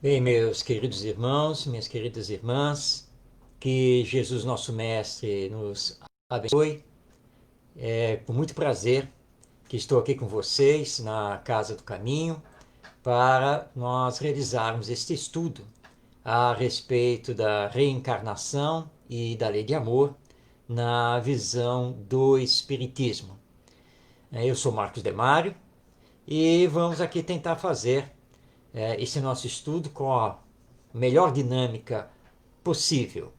Bem, meus queridos irmãos, minhas queridas irmãs, que Jesus, nosso Mestre, nos abençoe. É com muito prazer que estou aqui com vocês na Casa do Caminho para nós realizarmos este estudo a respeito da reencarnação e da lei de amor na visão do Espiritismo. Eu sou Marcos Demário e vamos aqui tentar fazer esse nosso estudo com a melhor dinâmica possível.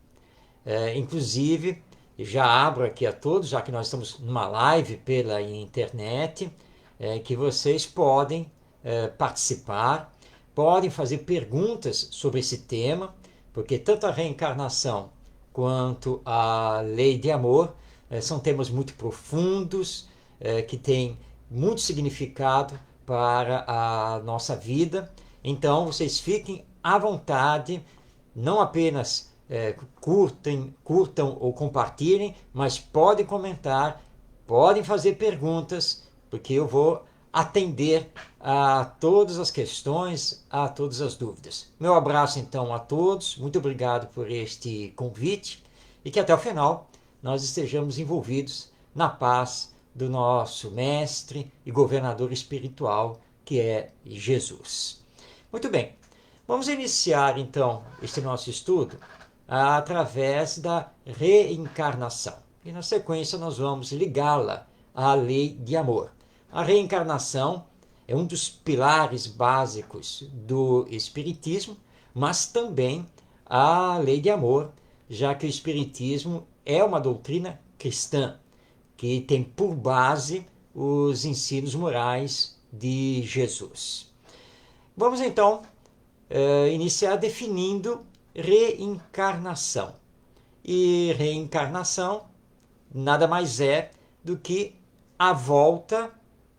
Inclusive, já abro aqui a todos, já que nós estamos numa live pela internet, que vocês podem participar, podem fazer perguntas sobre esse tema, porque tanto a reencarnação quanto a lei de amor são temas muito profundos, que têm muito significado para a nossa vida. Então, vocês fiquem à vontade, não apenas curtam ou compartilhem, mas podem comentar, podem fazer perguntas, porque eu vou atender a todas as questões, a todas as dúvidas. Meu abraço então a todos, muito obrigado por este convite e que até o final nós estejamos envolvidos na paz do nosso mestre e governador espiritual, que é Jesus. Muito bem, vamos iniciar então este nosso estudo através da reencarnação. E na sequência nós vamos ligá-la à lei de amor. A reencarnação é um dos pilares básicos do Espiritismo, mas também a lei de amor, já que o Espiritismo é uma doutrina cristã que tem por base os ensinos morais de Jesus. Vamos então iniciar definindo reencarnação. E reencarnação nada mais é do que a volta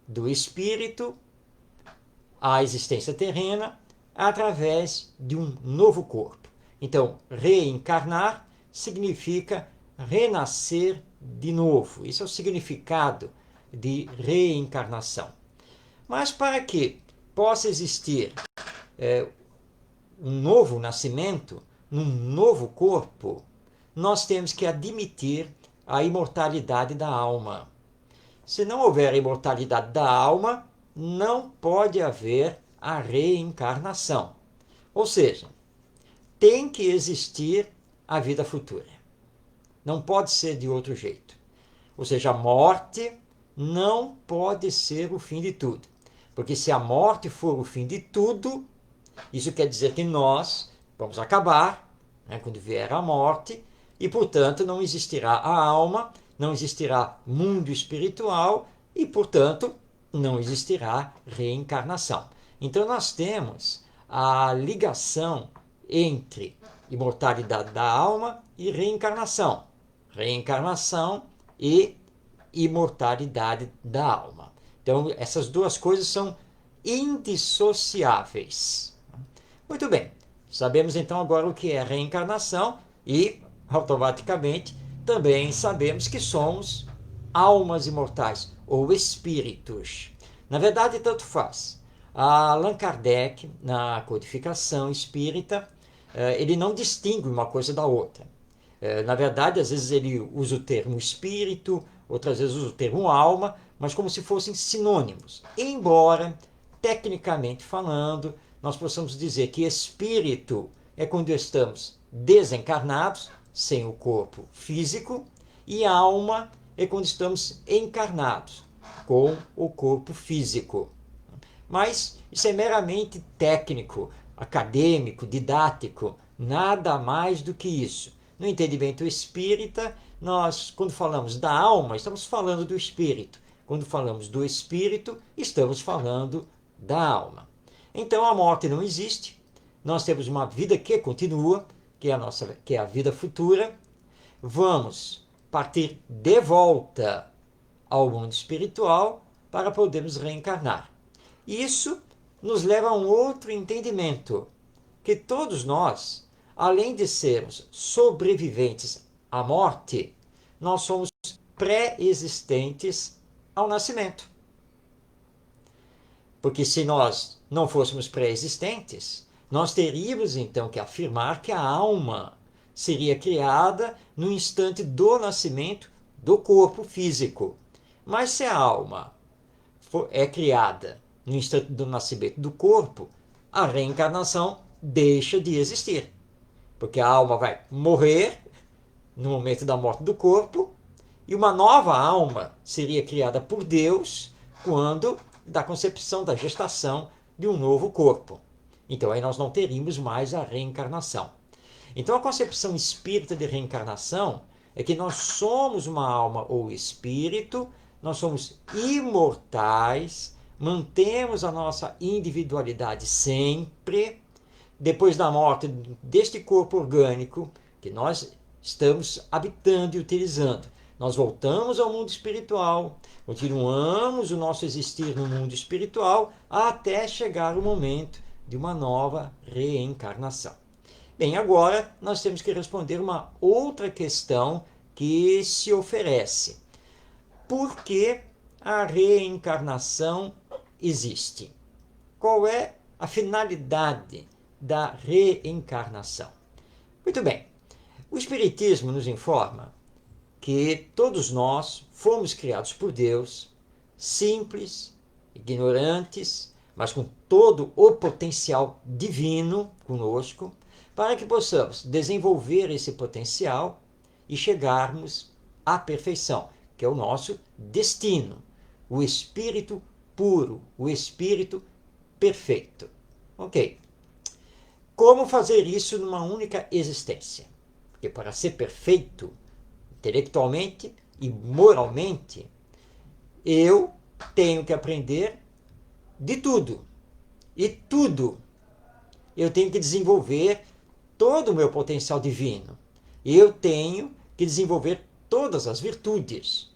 do espírito à existência terrena através de um novo corpo. Então, reencarnar significa renascer de novo. Isso é o significado de reencarnação. Mas para que possa existir um novo nascimento, num novo corpo, nós temos que admitir a imortalidade da alma. Se não houver imortalidade da alma, não pode haver a reencarnação. Ou seja, tem que existir a vida futura. Não pode ser de outro jeito. Ou seja, a morte não pode ser o fim de tudo. Porque se a morte for o fim de tudo, isso quer dizer que nós vamos acabar, né, quando vier a morte, e portanto não existirá a alma, não existirá mundo espiritual e portanto não existirá reencarnação. Então nós temos a ligação entre imortalidade da alma e reencarnação. Reencarnação e imortalidade da alma. Então essas duas coisas são indissociáveis. Muito bem, sabemos então agora o que é reencarnação e, automaticamente, também sabemos que somos almas imortais ou espíritos. Na verdade, tanto faz. Allan Kardec, na codificação espírita, ele não distingue uma coisa da outra. Na verdade, às vezes ele usa o termo espírito, outras vezes usa o termo alma, mas como se fossem sinônimos. Embora, tecnicamente falando, nós possamos dizer que espírito é quando estamos desencarnados, sem o corpo físico, e alma é quando estamos encarnados, com o corpo físico. Mas isso é meramente técnico, acadêmico, didático, nada mais do que isso. No entendimento espírita, nós, quando falamos da alma, estamos falando do espírito. Quando falamos do espírito, estamos falando da alma. Então a morte não existe. Nós temos uma vida que continua, que é a vida futura. Vamos partir de volta ao mundo espiritual para podermos reencarnar. Isso nos leva a um outro entendimento, que todos nós, além de sermos sobreviventes à morte, nós somos pré-existentes ao nascimento. Porque se nós não fôssemos pré-existentes, nós teríamos então que afirmar que a alma seria criada no instante do nascimento do corpo físico. Mas se a alma é criada no instante do nascimento do corpo, a reencarnação deixa de existir. Porque a alma vai morrer no momento da morte do corpo e uma nova alma seria criada por Deus quando da concepção, da gestação de um novo corpo. Então aí nós não teríamos mais a reencarnação. Então a concepção espírita de reencarnação é que nós somos uma alma ou espírito, nós somos imortais, mantemos a nossa individualidade sempre, depois da morte deste corpo orgânico que nós estamos habitando e utilizando. Nós voltamos ao mundo espiritual, continuamos o nosso existir no mundo espiritual até chegar o momento de uma nova reencarnação. Bem, agora nós temos que responder uma outra questão que se oferece. Por que a reencarnação existe? Qual é a finalidade da reencarnação? Muito bem, o Espiritismo nos informa que todos nós fomos criados por Deus, simples, ignorantes, mas com todo o potencial divino conosco, para que possamos desenvolver esse potencial e chegarmos à perfeição, que é o nosso destino, o espírito puro, o espírito perfeito. Ok. Como fazer isso numa única existência? Porque para ser perfeito, intelectualmente e moralmente, eu tenho que aprender de tudo. E tudo eu tenho que desenvolver todo o meu potencial divino. Eu tenho que desenvolver todas as virtudes.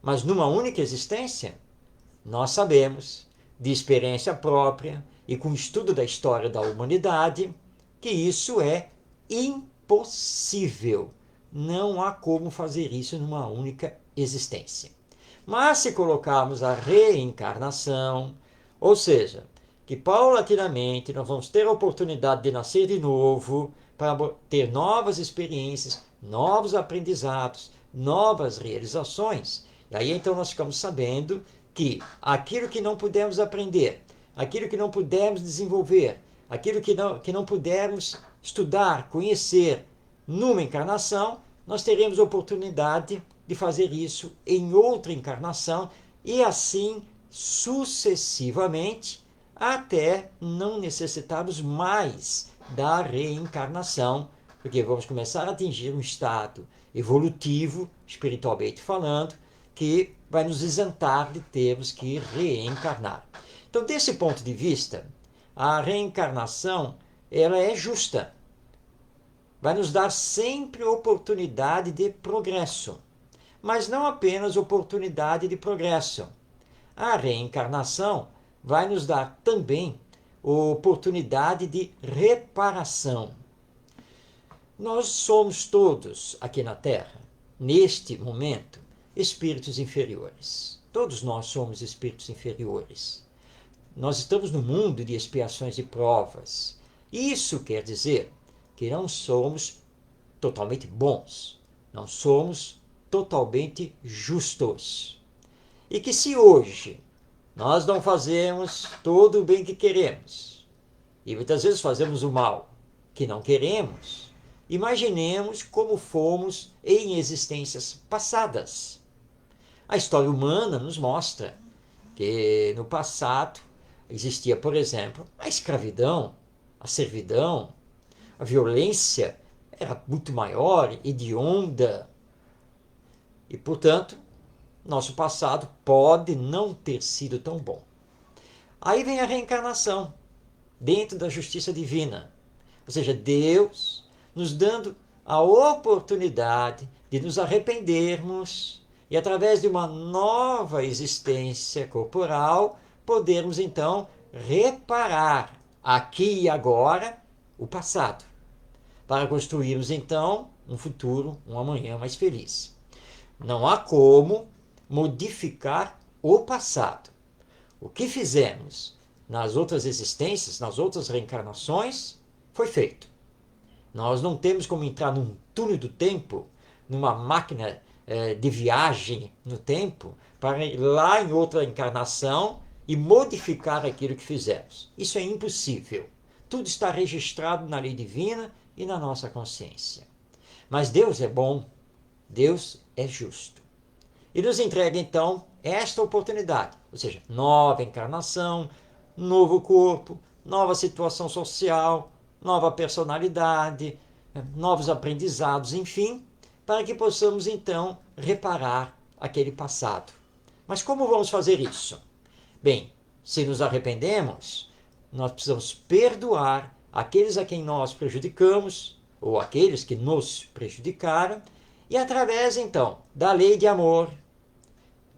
Mas numa única existência, nós sabemos, de experiência própria e com estudo da história da humanidade, que isso é impossível. Não há como fazer isso numa única existência. Mas se colocarmos a reencarnação, ou seja, que paulatinamente nós vamos ter a oportunidade de nascer de novo, para ter novas experiências, novos aprendizados, novas realizações. E aí então nós ficamos sabendo que aquilo que não pudermos aprender, aquilo que não pudermos desenvolver, aquilo que não pudermos estudar, conhecer numa encarnação, nós teremos a oportunidade de fazer isso em outra encarnação e assim sucessivamente até não necessitarmos mais da reencarnação, porque vamos começar a atingir um estado evolutivo, espiritualmente falando, que vai nos isentar de termos que reencarnar. Então, desse ponto de vista, a reencarnação ela é justa. Vai nos dar sempre oportunidade de progresso, mas não apenas oportunidade de progresso. A reencarnação vai nos dar também oportunidade de reparação. Nós somos todos aqui na Terra, neste momento, espíritos inferiores. Todos nós somos espíritos inferiores. Nós estamos no mundo de expiações e provas. Isso quer dizer que não somos totalmente bons, não somos totalmente justos. E que se hoje nós não fazemos todo o bem que queremos, e muitas vezes fazemos o mal que não queremos, imaginemos como fomos em existências passadas. A história humana nos mostra que no passado existia, por exemplo, a escravidão, a servidão, a violência era muito maior, hedionda, e, portanto, nosso passado pode não ter sido tão bom. Aí vem a reencarnação, dentro da justiça divina. Ou seja, Deus nos dando a oportunidade de nos arrependermos e, através de uma nova existência corporal, podermos, então, reparar aqui e agora o passado, para construirmos, então, um futuro, um amanhã mais feliz. Não há como modificar o passado. O que fizemos nas outras existências, nas outras reencarnações, foi feito. Nós não temos como entrar num túnel do tempo, numa máquina de viagem no tempo, para ir lá em outra encarnação e modificar aquilo que fizemos. Isso é impossível. Tudo está registrado na lei divina e na nossa consciência. Mas Deus é bom, Deus é justo. E nos entrega então esta oportunidade, ou seja, nova encarnação, novo corpo, nova situação social, nova personalidade, novos aprendizados, enfim, para que possamos então reparar aquele passado. Mas como vamos fazer isso? Bem, se nos arrependemos, nós precisamos perdoar aqueles a quem nós prejudicamos ou aqueles que nos prejudicaram e através então da lei de amor,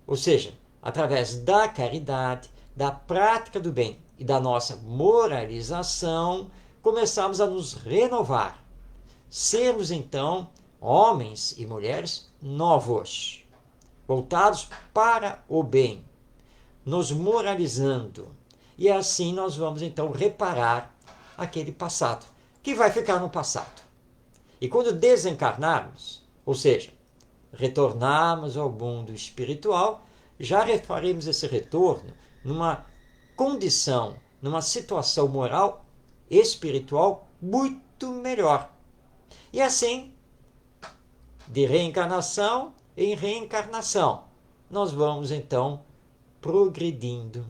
ou seja, através da caridade, da prática do bem e da nossa moralização, começamos a nos renovar, sermos então homens e mulheres novos, voltados para o bem, nos moralizando. E assim nós vamos então reparar aquele passado, que vai ficar no passado. E quando desencarnarmos, ou seja, retornarmos ao mundo espiritual, já faremos esse retorno numa condição, numa situação moral, espiritual muito melhor. E assim, de reencarnação em reencarnação, nós vamos então progredindo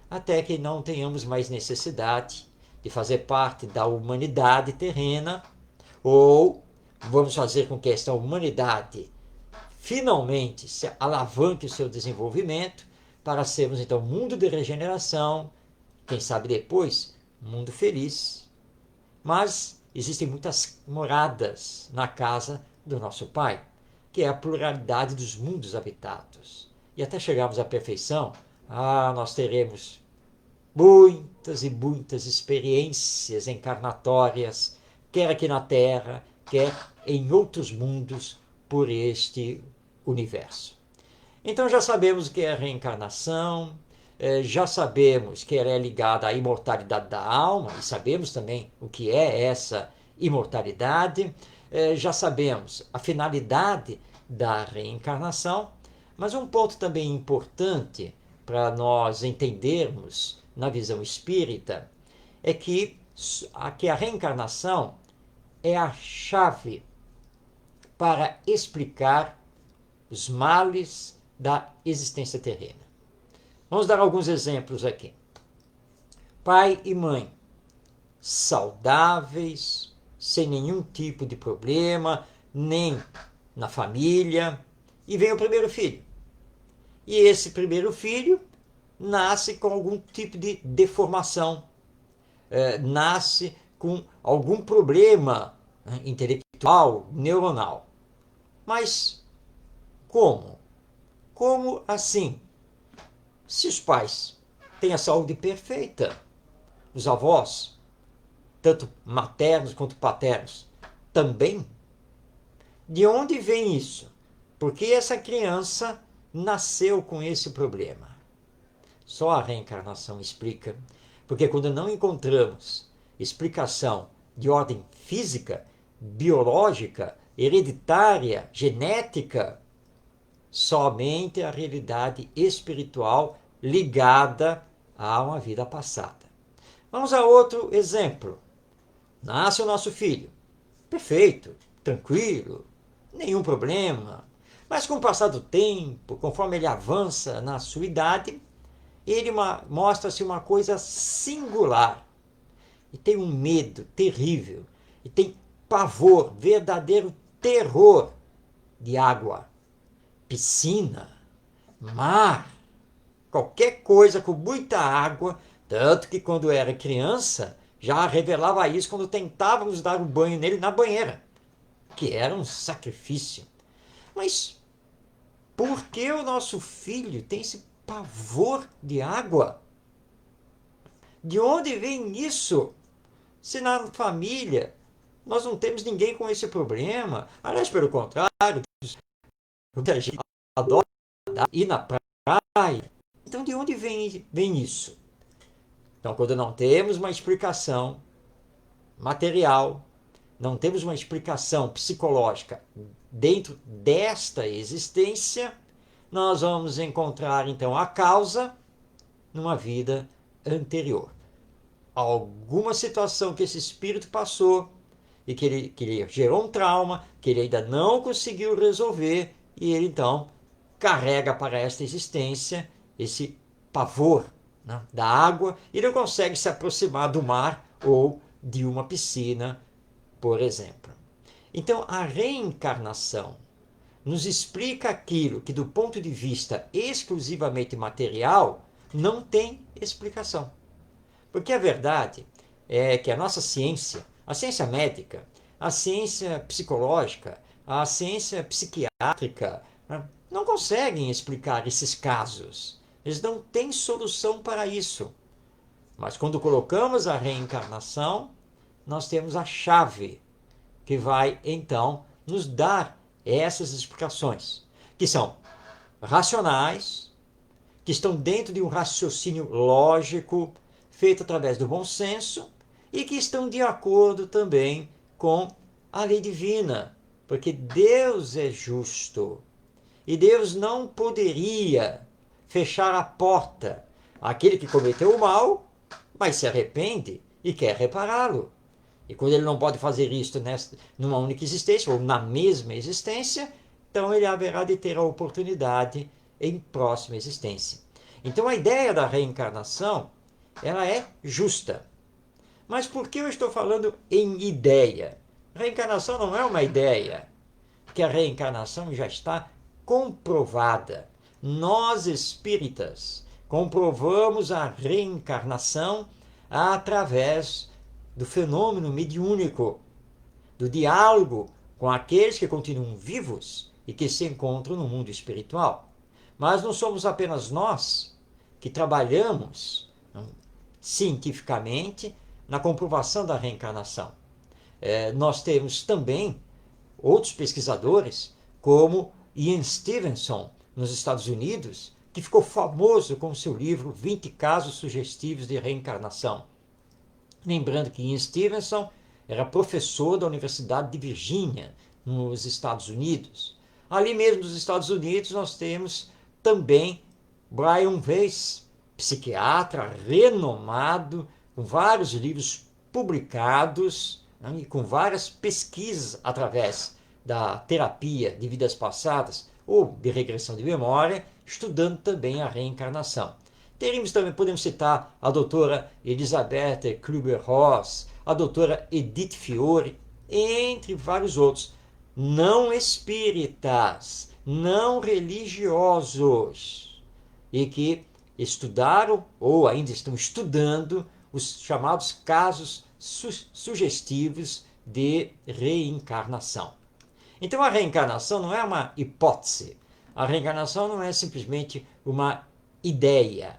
até que não tenhamos mais necessidade de fazer parte da humanidade terrena, ou vamos fazer com que esta humanidade finalmente se alavanque o seu desenvolvimento para sermos então mundo de regeneração, quem sabe depois, mundo feliz. Mas existem muitas moradas na casa do nosso Pai, que é a pluralidade dos mundos habitados. E até chegarmos à perfeição, nós teremos muitas e muitas experiências encarnatórias, quer aqui na Terra, quer em outros mundos por este universo. Então já sabemos o que é a reencarnação, já sabemos que ela é ligada à imortalidade da alma, e sabemos também o que é essa imortalidade, já sabemos a finalidade da reencarnação, mas um ponto também importante para nós entendermos na visão espírita é que a reencarnação é a chave para explicar os males da existência terrena. Vamos dar alguns exemplos aqui. Pai e mãe, saudáveis, sem nenhum tipo de problema, nem na família, e vem o primeiro filho. E esse primeiro filho nasce com algum tipo de deformação, nasce com algum problema intelectual, neuronal. Mas como? Como assim? Se os pais têm a saúde perfeita, os avós, tanto maternos quanto paternos, também, de onde vem isso? Porque essa criança nasceu com esse problema. Só a reencarnação explica, porque quando não encontramos explicação de ordem física, biológica, hereditária, genética, somente a realidade espiritual ligada a uma vida passada. Vamos a outro exemplo. Nasce o nosso filho. Perfeito, tranquilo, nenhum problema. Mas com o passar do tempo, conforme ele avança na sua idade, ele mostra-se uma coisa singular. E tem um medo terrível. E tem pavor, verdadeiro terror de água, piscina, mar, qualquer coisa com muita água. Tanto que quando era criança, já revelava isso quando tentávamos dar um banho nele na banheira, que era um sacrifício. Mas por que o nosso filho tem esse pavor de água? De onde vem isso? Se na família nós não temos ninguém com esse problema. Aliás, pelo contrário, muita gente adora ir na praia. Então, de onde vem isso? Então, quando não temos uma explicação material, não temos uma explicação psicológica dentro desta existência, nós vamos encontrar então a causa numa vida anterior. Alguma situação que esse espírito passou e que ele gerou um trauma, que ele ainda não conseguiu resolver, e ele então carrega para esta existência esse pavor, né, da água, e não consegue se aproximar do mar ou de uma piscina, por exemplo. Então, a reencarnação nos explica aquilo que, do ponto de vista exclusivamente material, não tem explicação. Porque a verdade é que a nossa ciência, a ciência médica, a ciência psicológica, a ciência psiquiátrica, não conseguem explicar esses casos. Eles não têm solução para isso. Mas quando colocamos a reencarnação, nós temos a chave que vai então nos dar essas explicações, que são racionais, que estão dentro de um raciocínio lógico, feito através do bom senso, e que estão de acordo também com a lei divina, porque Deus é justo e Deus não poderia fechar a porta àquele que cometeu o mal, mas se arrepende e quer repará-lo. E quando ele não pode fazer isto numa única existência, ou na mesma existência, então ele haverá de ter a oportunidade em próxima existência. Então a ideia da reencarnação, ela é justa. Mas por que eu estou falando em ideia? Reencarnação não é uma ideia, porque a reencarnação já está comprovada. Nós espíritas comprovamos a reencarnação através do fenômeno mediúnico, do diálogo com aqueles que continuam vivos e que se encontram no mundo espiritual. Mas não somos apenas nós que trabalhamos cientificamente na comprovação da reencarnação. Nós temos também outros pesquisadores, como Ian Stevenson, nos Estados Unidos, que ficou famoso com seu livro 20 Casos Sugestivos de Reencarnação. Lembrando que Ian Stevenson era professor da Universidade de Virgínia, nos Estados Unidos. Ali mesmo nos Estados Unidos nós temos também Brian Weiss, psiquiatra renomado, com vários livros publicados, né, e com várias pesquisas através da terapia de vidas passadas ou de regressão de memória, estudando também a reencarnação. Podemos citar a doutora Elizabeth Kübler-Ross, a doutora Edith Fiore, entre vários outros, não espíritas, não religiosos, e que estudaram ou ainda estão estudando os chamados casos sugestivos de reencarnação. Então a reencarnação não é uma hipótese, a reencarnação não é simplesmente uma ideia.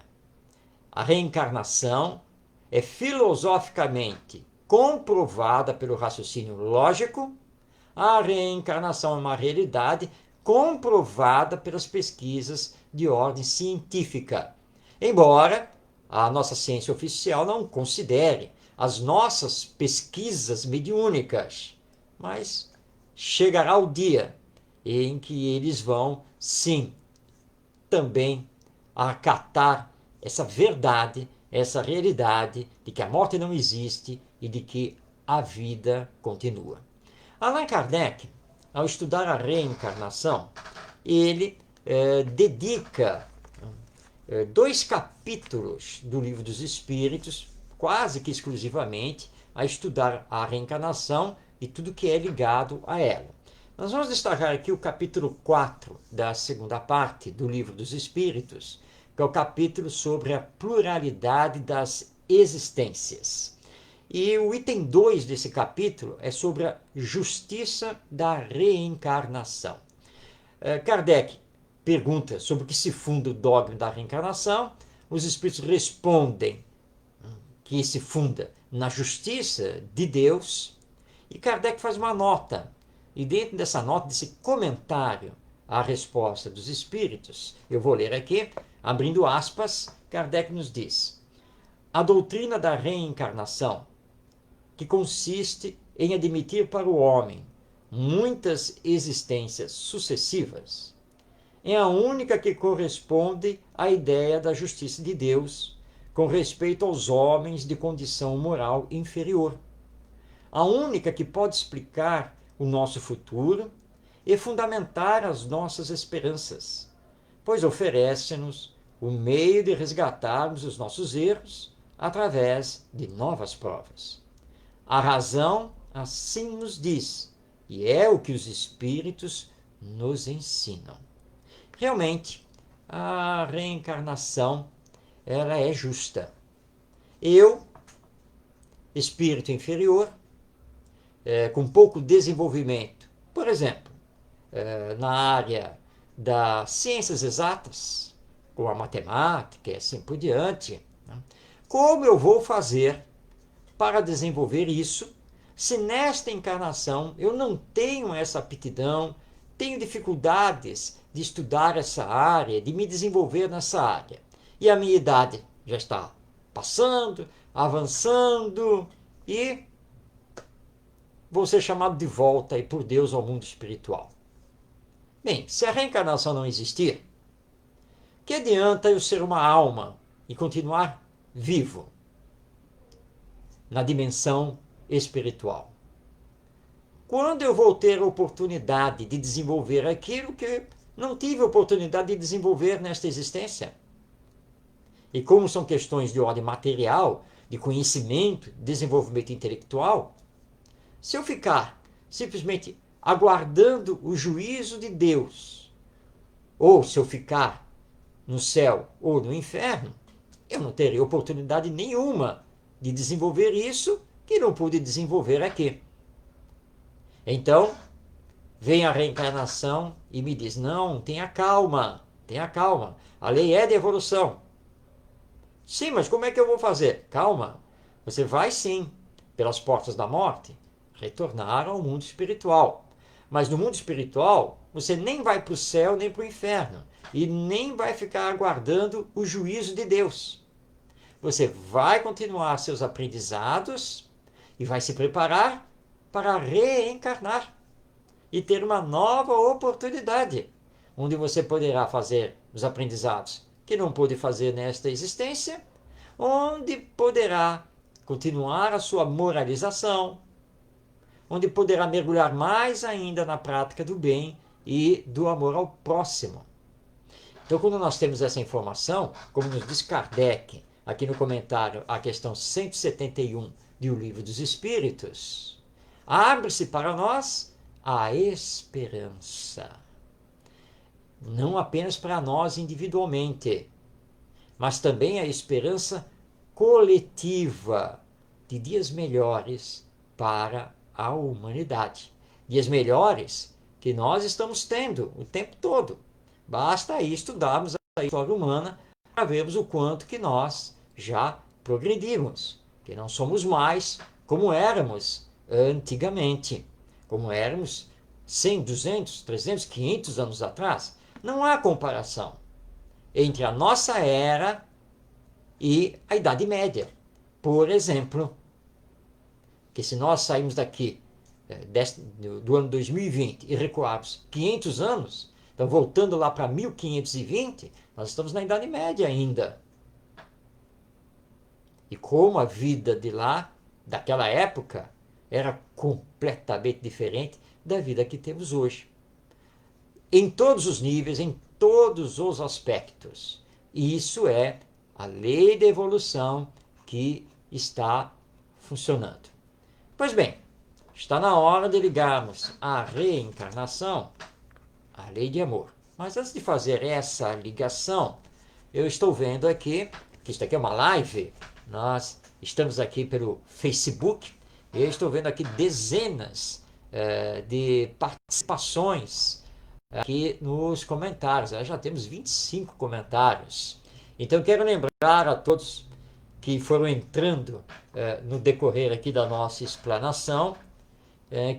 A reencarnação é filosoficamente comprovada pelo raciocínio lógico, a reencarnação é uma realidade comprovada pelas pesquisas de ordem científica. Embora a nossa ciência oficial não considere as nossas pesquisas mediúnicas, mas chegará o dia em que eles vão, sim, também acatar essa verdade, essa realidade de que a morte não existe e de que a vida continua. Allan Kardec, ao estudar a reencarnação, ele dedica 2 capítulos do Livro dos Espíritos, quase que exclusivamente, a estudar a reencarnação e tudo que é ligado a ela. Nós vamos destacar aqui o capítulo 4 da segunda parte do Livro dos Espíritos, que é o capítulo sobre a pluralidade das existências. E o item 2 desse capítulo é sobre a justiça da reencarnação. Kardec pergunta sobre o que se funda o dogma da reencarnação. Os espíritos respondem que se funda na justiça de Deus. E Kardec faz uma nota. E dentro dessa nota, desse comentário à resposta dos espíritos, eu vou ler aqui, abrindo aspas, Kardec nos diz: a doutrina da reencarnação que consiste em admitir para o homem muitas existências sucessivas, é a única que corresponde à ideia da justiça de Deus com respeito aos homens de condição moral inferior. A única que pode explicar o nosso futuro e fundamentar as nossas esperanças, pois oferece-nos o meio de resgatarmos os nossos erros através de novas provas. A razão assim nos diz, e é o que os Espíritos nos ensinam. Realmente, a reencarnação ela é justa. Eu, espírito inferior, com pouco desenvolvimento, por exemplo, na área das ciências exatas, ou a matemática e assim por diante, né? Como eu vou fazer para desenvolver isso se nesta encarnação eu não tenho essa aptidão, tenho dificuldades de estudar essa área, de me desenvolver nessa área? E a minha idade já está passando, avançando e vou ser chamado de volta aí por Deus ao mundo espiritual. Bem, se a reencarnação não existir, que adianta eu ser uma alma e continuar vivo na dimensão espiritual? Quando eu vou ter a oportunidade de desenvolver aquilo que não tive a oportunidade de desenvolver nesta existência? E como são questões de ordem material, de conhecimento, desenvolvimento intelectual, se eu ficar simplesmente aguardando o juízo de Deus, ou se eu ficar no céu ou no inferno, eu não terei oportunidade nenhuma de desenvolver isso que não pude desenvolver aqui. Então, vem a reencarnação e me diz, não, tenha calma, a lei é de evolução. Sim, mas como é que eu vou fazer? Calma, você vai sim, pelas portas da morte, retornar ao mundo espiritual. Mas no mundo espiritual, você nem vai para o céu nem para o inferno. E nem vai ficar aguardando o juízo de Deus. Você vai continuar seus aprendizados e vai se preparar para reencarnar e ter uma nova oportunidade, onde você poderá fazer os aprendizados que não pôde fazer nesta existência, onde poderá continuar a sua moralização, onde poderá mergulhar mais ainda na prática do bem e do amor ao próximo. Então, quando nós temos essa informação, como nos diz Kardec, aqui no comentário, a questão 171 do Livro dos Espíritos, abre-se para nós a esperança. Não apenas para nós individualmente, mas também a esperança coletiva de dias melhores para a humanidade. Dias melhores que nós estamos tendo o tempo todo. Basta aí estudarmos a história humana para vermos o quanto que nós já progredimos, que não somos mais como éramos antigamente, como éramos 100, 200, 300, 500 anos atrás. Não há comparação entre a nossa era e a Idade Média. Por exemplo, que se nós sairmos daqui do ano 2020 e recuarmos 500 anos, então voltando lá para 1520, nós estamos na Idade Média ainda. E como a vida de lá, daquela época, era completamente diferente da vida que temos hoje. Em todos os níveis, em todos os aspectos. E isso é a lei da evolução que está funcionando. Pois bem, está na hora de ligarmos a reencarnação à lei de amor. Mas antes de fazer essa ligação, eu estou vendo aqui, que isso aqui é uma live, nós estamos aqui pelo Facebook, e eu estou vendo aqui dezenas de participações aqui nos comentários. Já temos 25 comentários. Então eu quero lembrar a todos que foram entrando no decorrer aqui da nossa explanação,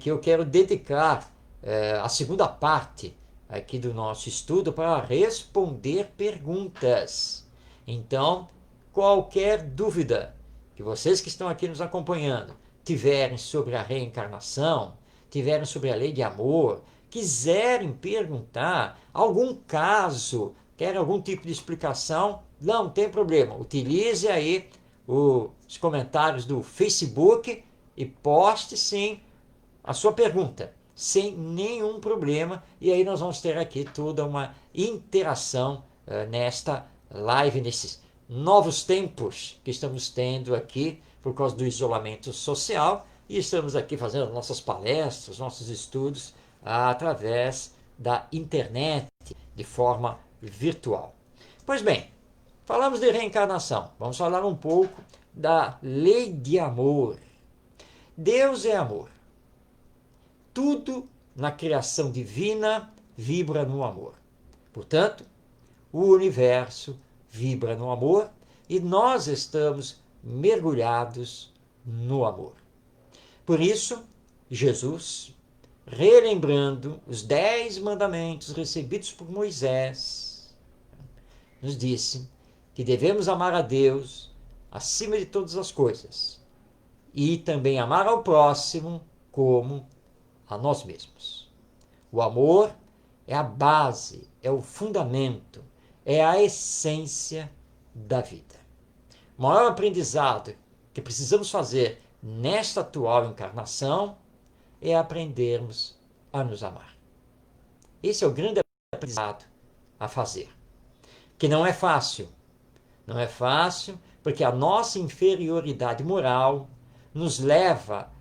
que eu quero dedicar a segunda parte aqui do nosso estudo para responder perguntas. Então, qualquer dúvida que vocês que estão aqui nos acompanhando tiverem sobre a reencarnação, tiverem sobre a lei de amor, quiserem perguntar algum caso, querem algum tipo de explicação, não tem problema. Utilize aí os comentários do Facebook e poste sim a sua pergunta, sem nenhum problema. E aí nós vamos ter aqui toda uma interação nesta live, nesses novos tempos que estamos tendo aqui por causa do isolamento social, e estamos aqui fazendo nossas palestras, nossos estudos através da internet, de forma virtual. Pois bem, falamos de reencarnação, vamos falar um pouco da lei de amor. Deus é amor. Tudo na criação divina vibra no amor. Portanto, o universo vibra no amor e nós estamos mergulhados no amor. Por isso, Jesus, relembrando os 10 mandamentos recebidos por Moisés, nos disse que devemos amar a Deus acima de todas as coisas e também amar ao próximo como a nós mesmos. O amor é a base, é o fundamento, é a essência da vida. O maior aprendizado que precisamos fazer nesta atual encarnação é aprendermos a nos amar. Esse é o grande aprendizado a fazer. Que não é fácil. Não é fácil porque a nossa inferioridade moral nos leva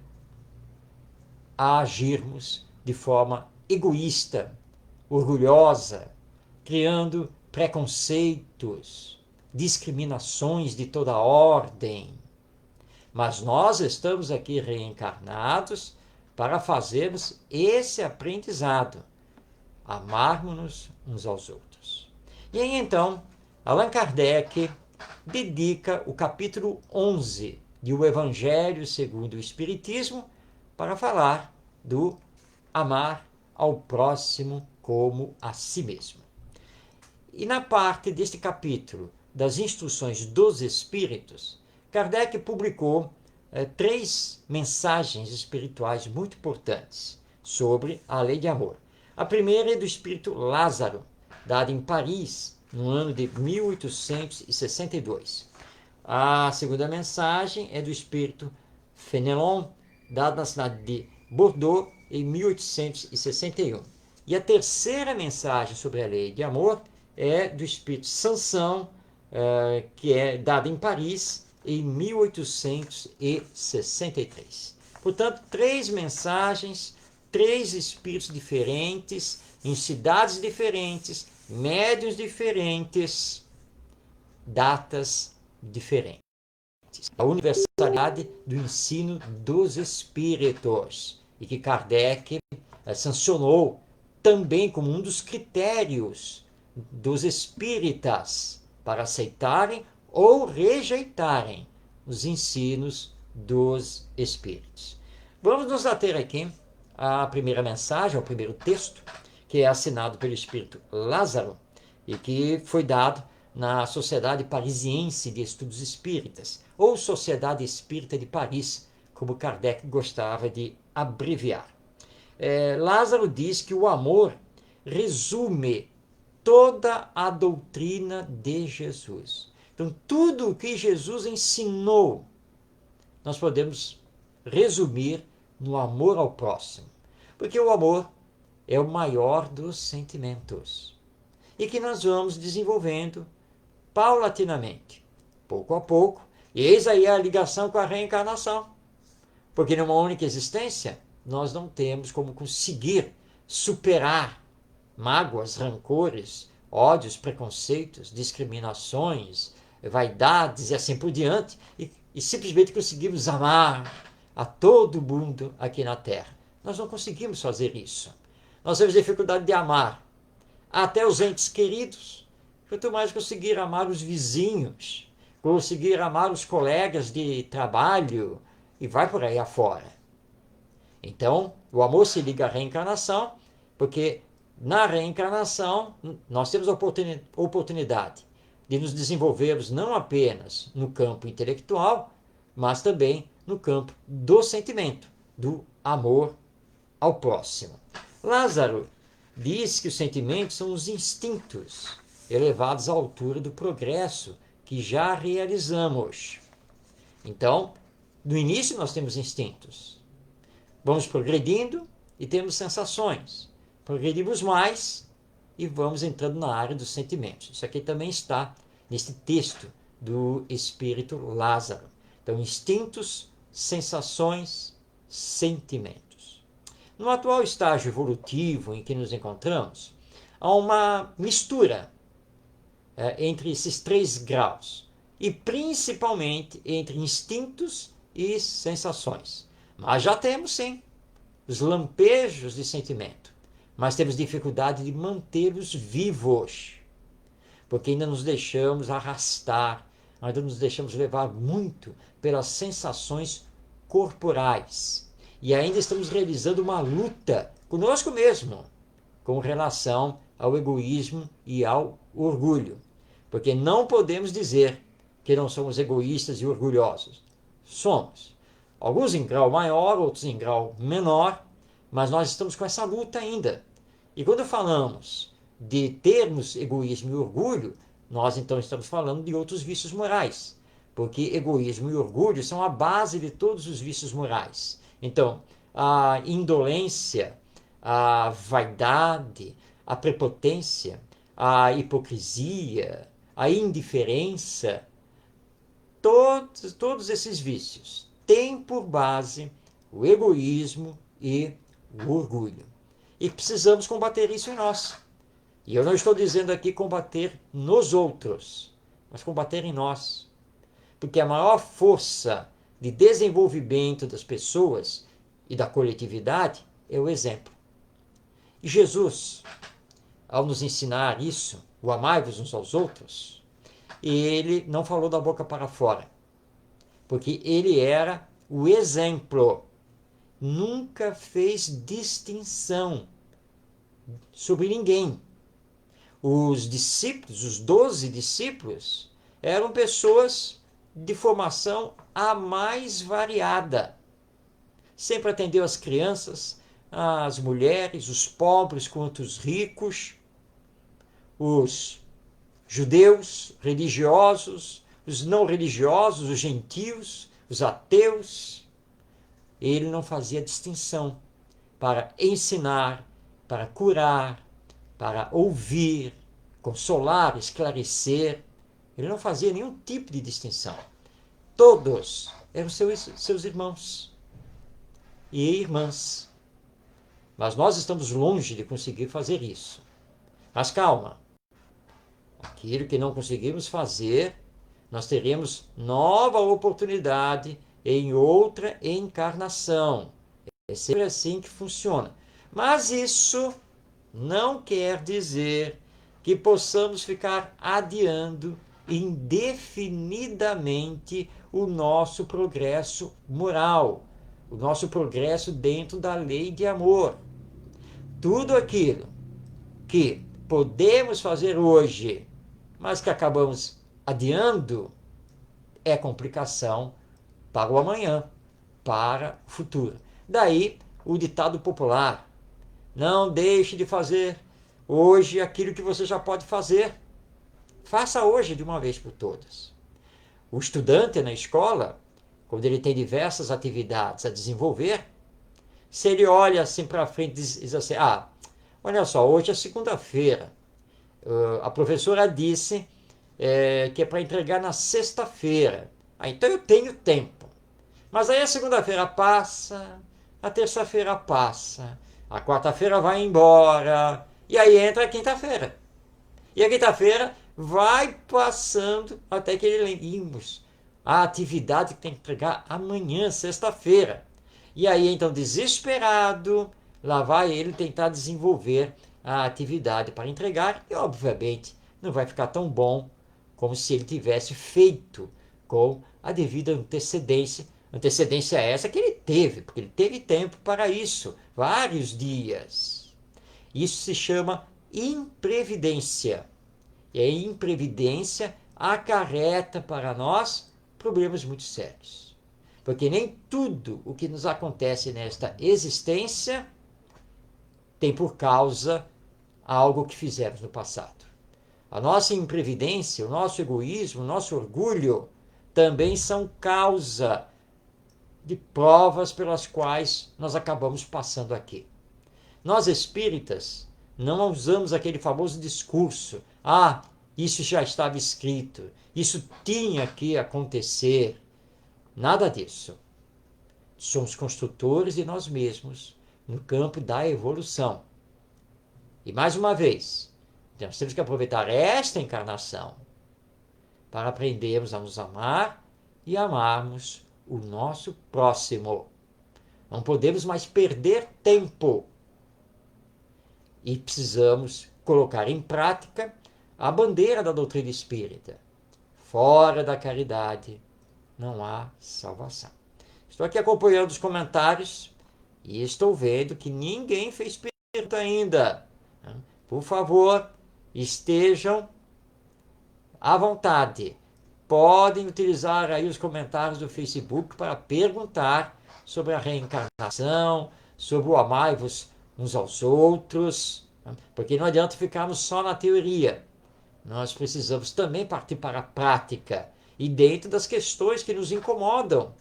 a agirmos de forma egoísta, orgulhosa, criando preconceitos, discriminações de toda ordem. Mas nós estamos aqui reencarnados para fazermos esse aprendizado, amarmos-nos uns aos outros. E aí então, Allan Kardec dedica o capítulo 11 de O Evangelho segundo o Espiritismo para falar do amar ao próximo como a si mesmo. E na parte deste capítulo das instruções dos Espíritos, Kardec publicou 3 mensagens espirituais muito importantes sobre a lei de amor. A primeira é do Espírito Lázaro, dada em Paris, no ano de 1862. A segunda mensagem é do Espírito Fenelon, dada na cidade de Bordeaux, em 1861. E a terceira mensagem sobre a lei de amor é do Espírito Sanson, que é dada em Paris, em 1863. Portanto, 3 mensagens, 3 espíritos diferentes, em cidades diferentes, médiuns diferentes, datas diferentes. A universalidade do ensino dos espíritos, e que Kardec sancionou também como um dos critérios dos espíritas para aceitarem ou rejeitarem os ensinos dos espíritos. Vamos nos ater aqui à primeira mensagem, ao primeiro texto, que é assinado pelo Espírito Lázaro e que foi dado na Sociedade Parisiense de Estudos Espíritas, ou Sociedade Espírita de Paris, como Kardec gostava de abreviar. Lázaro diz que o amor resume toda a doutrina de Jesus. Então, tudo o que Jesus ensinou, nós podemos resumir no amor ao próximo. Porque o amor é o maior dos sentimentos. E que nós vamos desenvolvendo paulatinamente, pouco a pouco. E eis aí a ligação com a reencarnação. Porque numa única existência, nós não temos como conseguir superar mágoas, rancores, ódios, preconceitos, discriminações, vaidades e assim por diante, e simplesmente conseguimos amar a todo mundo aqui na Terra. Nós não conseguimos fazer isso. Nós temos dificuldade de amar até os entes queridos. Quanto mais conseguir amar os vizinhos, conseguir amar os colegas de trabalho, e vai por aí afora. Então, o amor se liga à reencarnação, porque na reencarnação nós temos a oportunidade de nos desenvolvermos não apenas no campo intelectual, mas também no campo do sentimento, do amor ao próximo. Lázaro diz que os sentimentos são os instintos elevados à altura do progresso que já realizamos. Então, no início nós temos instintos. Vamos progredindo e temos sensações. Progredimos mais e vamos entrando na área dos sentimentos. Isso aqui também está neste texto do Espírito Lázaro. Então, instintos, sensações, sentimentos. No atual estágio evolutivo em que nos encontramos, há uma mistura entre esses 3 graus e principalmente entre instintos e sensações. Mas já temos sim os lampejos de sentimento, mas temos dificuldade de mantê-los vivos, porque ainda nos deixamos arrastar, ainda nos deixamos levar muito pelas sensações corporais e ainda estamos realizando uma luta conosco mesmo com relação ao egoísmo e ao orgulho, porque não podemos dizer que não somos egoístas e orgulhosos. Somos. Alguns em grau maior, outros em grau menor, mas nós estamos com essa luta ainda. E quando falamos de termos egoísmo e orgulho, nós então estamos falando de outros vícios morais, porque egoísmo e orgulho são a base de todos os vícios morais. Então, a indolência, a vaidade, a prepotência, a hipocrisia, a indiferença, todos esses vícios têm por base o egoísmo e o orgulho. E precisamos combater isso em nós. E eu não estou dizendo aqui combater nos outros, mas combater em nós. Porque a maior força de desenvolvimento das pessoas e da coletividade é o exemplo. E Jesus, ao nos ensinar isso, o amai-vos uns aos outros, ele não falou da boca para fora, porque ele era o exemplo. Nunca fez distinção sobre ninguém. Os discípulos, os 12 discípulos, eram pessoas de formação a mais variada. Sempre atendeu as crianças, as mulheres, os pobres quanto os ricos, os judeus, religiosos, os não religiosos, os gentios, os ateus. Ele não fazia distinção para ensinar, para curar, para ouvir, consolar, esclarecer. Ele não fazia nenhum tipo de distinção. Todos eram seus irmãos e irmãs. Mas nós estamos longe de conseguir fazer isso. Mas calma. Aquilo que não conseguimos fazer, nós teremos nova oportunidade em outra encarnação. É sempre assim que funciona. Mas isso não quer dizer que possamos ficar adiando indefinidamente o nosso progresso moral, o nosso progresso dentro da lei de amor. Tudo aquilo que podemos fazer hoje, mas que acabamos adiando, é complicação para o amanhã, para o futuro. Daí o ditado popular: não deixe de fazer hoje aquilo que você já pode fazer. Faça hoje de uma vez por todas. O estudante na escola, quando ele tem diversas atividades a desenvolver, se ele olha assim para frente e diz assim: olha só, hoje é segunda-feira. A professora disse que é para entregar na sexta-feira. Então eu tenho tempo. Mas aí a segunda-feira passa, a terça-feira passa, a quarta-feira vai embora, e aí entra a quinta-feira. E a quinta-feira vai passando até que ele lembremos a atividade que tem que entregar amanhã, sexta-feira. E aí então, desesperado, lá vai ele tentar desenvolver a atividade para entregar, e obviamente não vai ficar tão bom como se ele tivesse feito com a devida antecedência. Antecedência essa que ele teve, porque ele teve tempo para isso, vários dias. Isso se chama imprevidência. E a imprevidência acarreta para nós problemas muito sérios. Porque nem tudo o que nos acontece nesta existência tem por causa algo que fizemos no passado. A nossa imprevidência, o nosso egoísmo, o nosso orgulho também são causa de provas pelas quais nós acabamos passando aqui. Nós espíritas não usamos aquele famoso discurso: ah, isso já estava escrito, isso tinha que acontecer. Nada disso. Somos construtores de nós mesmos no campo da evolução. E mais uma vez, nós temos que aproveitar esta encarnação para aprendermos a nos amar e amarmos o nosso próximo. Não podemos mais perder tempo. E precisamos colocar em prática a bandeira da doutrina espírita. Fora da caridade não há salvação. Estou aqui acompanhando os comentários e estou vendo que ninguém fez pergunta ainda. Por favor, estejam à vontade. Podem utilizar aí os comentários do Facebook para perguntar sobre a reencarnação, sobre o amai-vos uns aos outros, porque não adianta ficarmos só na teoria. Nós precisamos também partir para a prática e dentro das questões que nos incomodam,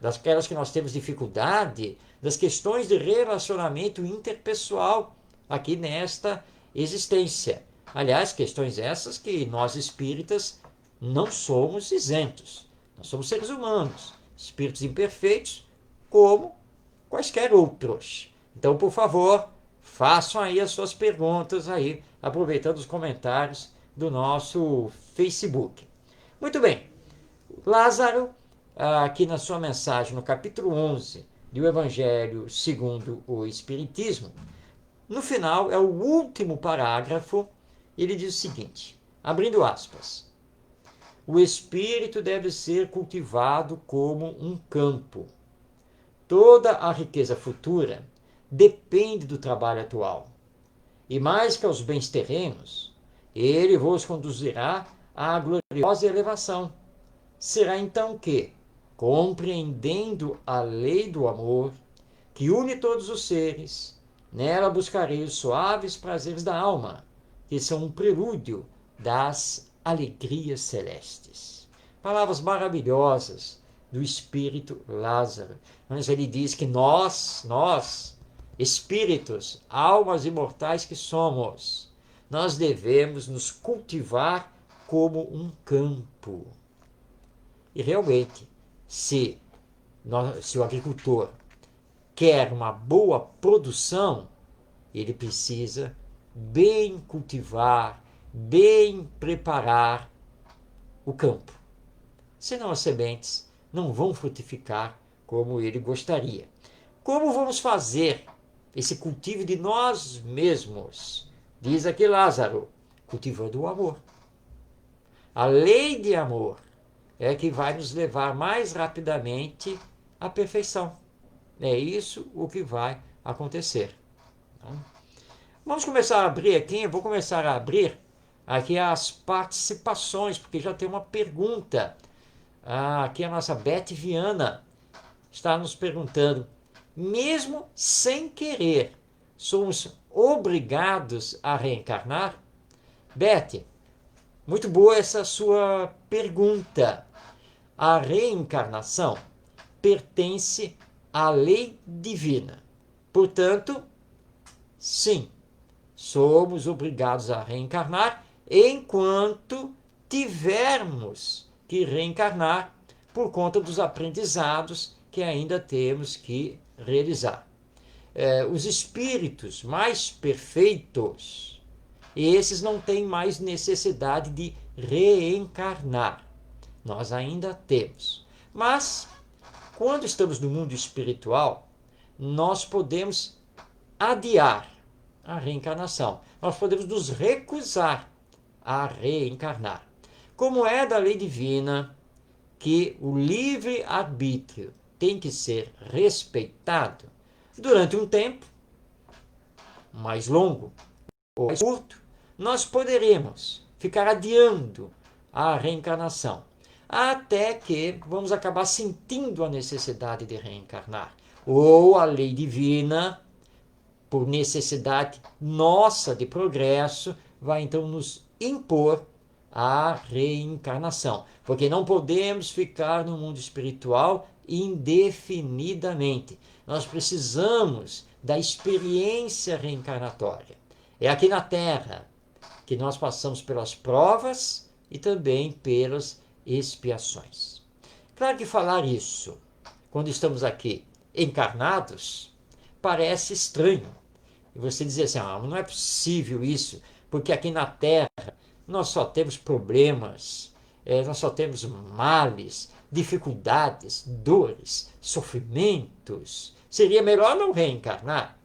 daquelas que nós temos dificuldade, das questões de relacionamento interpessoal aqui nesta existência. Aliás, questões essas que nós espíritas não somos isentos. Nós somos seres humanos, espíritos imperfeitos, como quaisquer outros. Então, por favor, façam aí as suas perguntas aí, aproveitando os comentários do nosso Facebook. Muito bem. Lázaro, aqui na sua mensagem, no capítulo 11 do Evangelho segundo o Espiritismo, no final, é o último parágrafo, ele diz o seguinte, abrindo aspas: o espírito deve ser cultivado como um campo. Toda a riqueza futura depende do trabalho atual. E mais que aos bens terrenos, ele vos conduzirá à gloriosa elevação. Será então que, compreendendo a lei do amor, que une todos os seres, nela buscarei os suaves prazeres da alma, que são um prelúdio das alegrias celestes. Palavras maravilhosas do Espírito Lázaro. Mas ele diz que nós, espíritos, almas imortais que somos, nós devemos nos cultivar como um campo. E realmente, se o agricultor quer uma boa produção, ele precisa bem cultivar, bem preparar o campo. Senão as sementes não vão frutificar como ele gostaria. Como vamos fazer esse cultivo de nós mesmos? Diz aqui Lázaro, cultivando o amor. A lei de amor é que vai nos levar mais rapidamente à perfeição. É isso o que vai acontecer. Então, vamos começar a abrir aqui, eu vou começar a abrir aqui as participações, porque já tem uma pergunta. Aqui a nossa Beth Viana está nos perguntando, mesmo sem querer, somos obrigados a reencarnar? Beth, muito boa essa sua pergunta. A reencarnação pertence à lei divina. Portanto, sim, somos obrigados a reencarnar enquanto tivermos que reencarnar por conta dos aprendizados que ainda temos que realizar. Os espíritos mais perfeitos, esses não têm mais necessidade de reencarnar. Nós ainda temos. Mas, quando estamos no mundo espiritual, nós podemos adiar a reencarnação. Nós podemos nos recusar a reencarnar. Como é da lei divina que o livre-arbítrio tem que ser respeitado, durante um tempo mais longo ou mais curto, nós poderemos ficar adiando a reencarnação. até que vamos acabar sentindo a necessidade de reencarnar. Ou a lei divina, por necessidade nossa de progresso, vai então nos impor a reencarnação. Porque não podemos ficar no mundo espiritual indefinidamente. Nós precisamos da experiência reencarnatória. É aqui na Terra que nós passamos pelas provas e também pelas expiações. Claro que falar isso, quando estamos aqui encarnados, parece estranho. E você dizer assim, não é possível isso, porque aqui na Terra nós só temos problemas, nós só temos males, dificuldades, dores, sofrimentos. Seria melhor não reencarnar.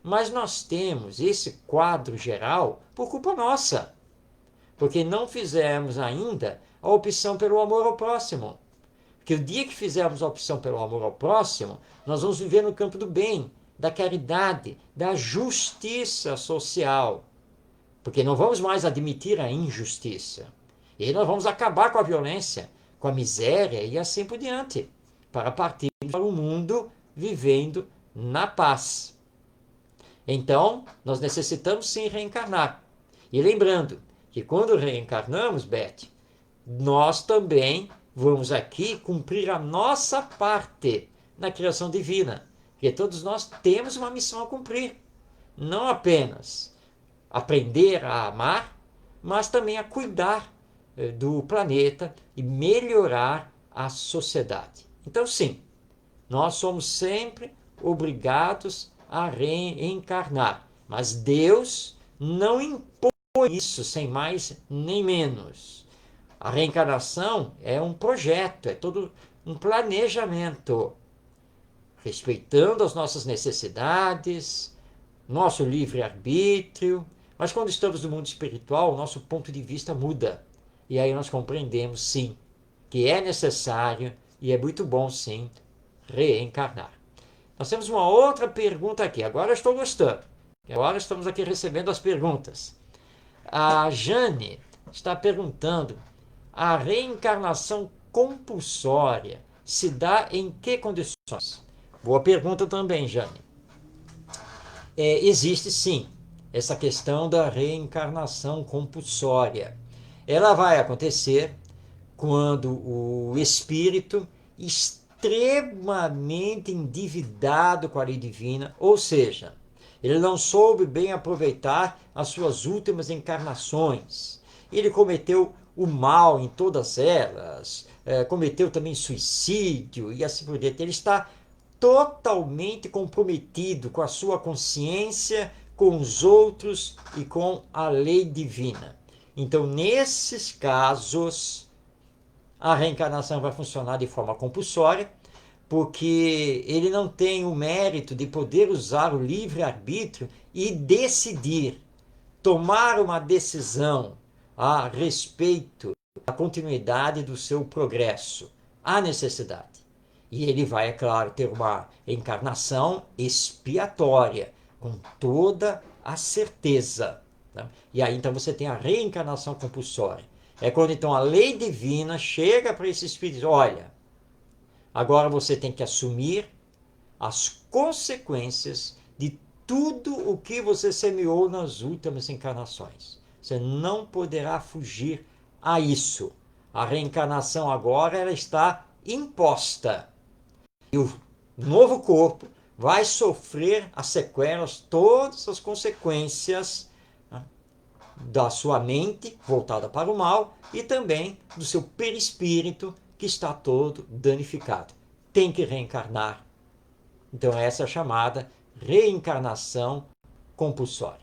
Mas nós temos esse quadro geral por culpa nossa, porque não fizemos ainda a opção pelo amor ao próximo. Porque o dia que fizermos a opção pelo amor ao próximo, nós vamos viver no campo do bem, da caridade, da justiça social. Porque não vamos mais admitir a injustiça. E aí nós vamos acabar com a violência, com a miséria e assim por diante, para partir para um mundo vivendo na paz. Então, nós necessitamos sim reencarnar. E lembrando que quando reencarnamos, Beth, nós também vamos aqui cumprir a nossa parte na criação divina. Porque todos nós temos uma missão a cumprir. Não apenas aprender a amar, mas também a cuidar do planeta e melhorar a sociedade. Então, sim, nós somos sempre obrigados a reencarnar. Mas Deus não impõe isso sem mais nem menos. A reencarnação é um projeto, é todo um planejamento, respeitando as nossas necessidades, nosso livre-arbítrio. Mas quando estamos no mundo espiritual, o nosso ponto de vista muda. E aí nós compreendemos, sim, que é necessário e é muito bom, sim, reencarnar. Nós temos uma outra pergunta aqui. Agora eu estou gostando. Agora estamos aqui recebendo as perguntas. A Jane está perguntando: a reencarnação compulsória se dá em que condições? Boa pergunta também, Jane. Existe sim essa questão da reencarnação compulsória. Ela vai acontecer quando o espírito extremamente endividado com a lei divina, ou seja, ele não soube bem aproveitar as suas últimas encarnações. Ele cometeu o mal em todas elas, cometeu também suicídio e assim por diante. Ele está totalmente comprometido com a sua consciência, com os outros e com a lei divina. Então, nesses casos, a reencarnação vai funcionar de forma compulsória, porque ele não tem o mérito de poder usar o livre-arbítrio e decidir, tomar uma decisão a respeito da continuidade do seu progresso. Há necessidade. E ele vai, é claro, ter uma encarnação expiatória, com toda a certeza. Né? E aí então você tem a reencarnação compulsória. É quando então a lei divina chega para esse espírito e diz: olha, agora você tem que assumir as consequências de tudo o que você semeou nas últimas encarnações. Você não poderá fugir a isso. A reencarnação agora ela está imposta. E o novo corpo vai sofrer as sequelas, todas as consequências, né, da sua mente voltada para o mal e também do seu perispírito que está todo danificado. Tem que reencarnar. Então essa é a chamada reencarnação compulsória.